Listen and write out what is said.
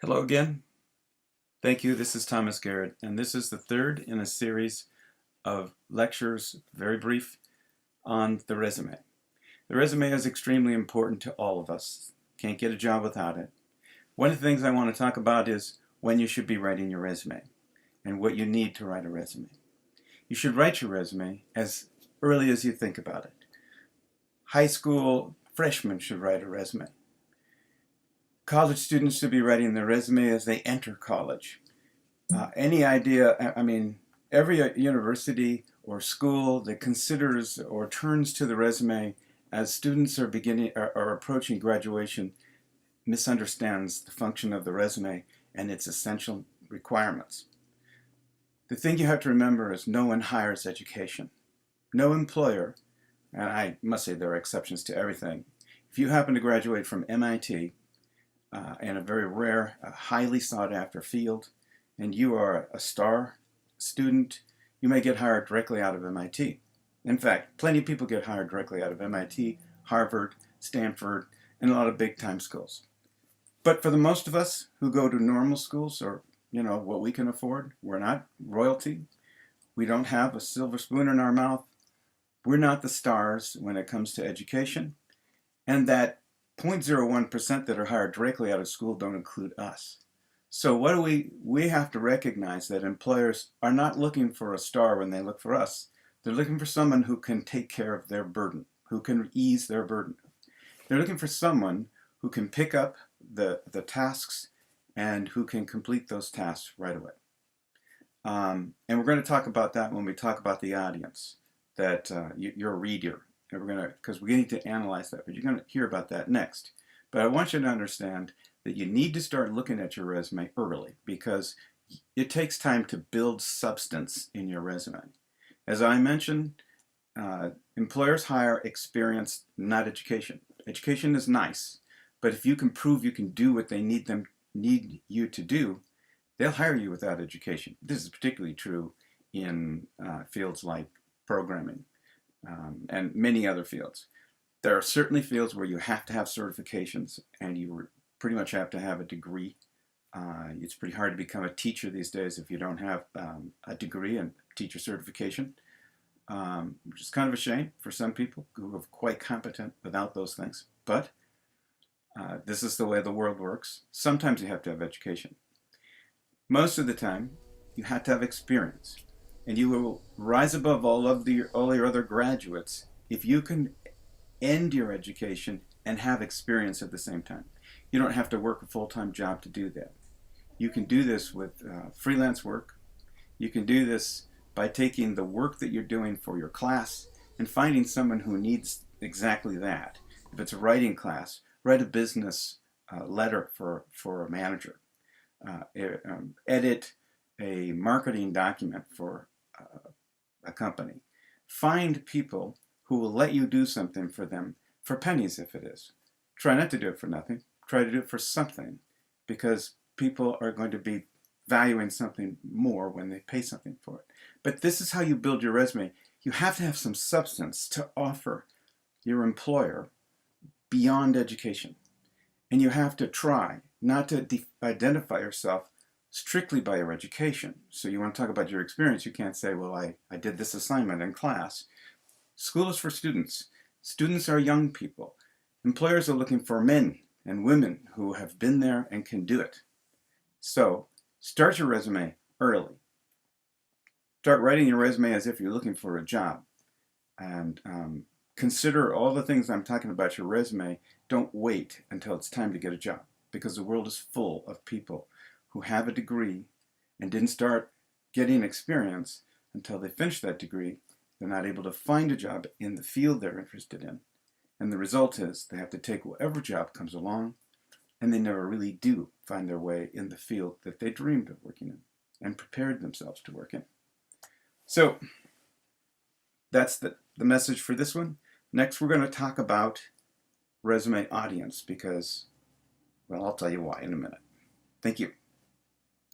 Hello again. Thank you. This is Thomas Garrett, and this is the third in a series of lectures, very brief, on the resume. The resume is extremely important to all of us. Can't get a job without it. One of the things I want to talk about is when you should be writing your resume and what you need to write a resume. You should write your resume as early as you think about it. High school freshmen should write a resume. College students should be writing their resume as they enter college. Any idea, every university or school that considers or turns to the resume as students are approaching graduation misunderstands the function of the resume and its essential requirements. The thing you have to remember is no one hires education. No employer, and I must say there are exceptions to everything. If you happen to graduate from MIT, in a very rare, highly sought after field, and you are a star student, you may get hired directly out of MIT. In fact, plenty of people get hired directly out of MIT, Harvard, Stanford, and a lot of big time schools. But for the most of us who go to normal schools, or what we can afford, we're not royalty. We don't have a silver spoon in our mouth. We're not the stars when it comes to education. And that 0.01% that are hired directly out of school don't include us. So what do we have to recognize that employers are not looking for a star when they look for us. They're looking for someone who can take care of their burden, who can ease their burden. They're looking for someone who can pick up the tasks and who can complete those tasks right away. And we're going to talk about that when we talk about the audience, that your reader. And because we need to analyze that, but you're going to hear about that next. But I want you to understand that you need to start looking at your resume early because it takes time to build substance in your resume. As I mentioned, employers hire experience, not education. Education is nice, but if you can prove you can do what they need you to do, they'll hire you without education. This is particularly true in fields like programming. And many other fields. There are certainly fields where you have to have certifications and you pretty much have to have a degree. It's pretty hard to become a teacher these days if you don't have a degree and teacher certification, which is kind of a shame for some people who are quite competent without those things. But this is the way the world works. Sometimes you have to have education. Most of the time, you have to have experience. And you will rise above all your other graduates if you can end your education and have experience at the same time. You don't have to work a full-time job to do that. You can do this with freelance work. You can do this by taking the work that you're doing for your class and finding someone who needs exactly that. If it's a writing class, write a business letter for a manager. Edit a marketing document for a company. Find people who will let you do something for them for pennies if it is. Try not to do it for nothing. Try to do it for something because people are going to be valuing something more when they pay something for it. But this is how you build your resume. You have to have some substance to offer your employer beyond education. And you have to try not to identify yourself strictly by your education. So you want to talk about your experience, you can't say, well, I did this assignment in class. School is for students. Students are young people. Employers are looking for men and women who have been there and can do it. So start your resume early. Start writing your resume as if you're looking for a job. And consider all the things I'm talking about your resume. Don't wait until it's time to get a job because the world is full of people who have a degree and didn't start getting experience until they finish that degree. They're not able to find a job in the field they're interested in. And the result is they have to take whatever job comes along, and they never really do find their way in the field that they dreamed of working in and prepared themselves to work in. So that's the message for this one. Next, we're going to talk about resume audience because, well, I'll tell you why in a minute. Thank you.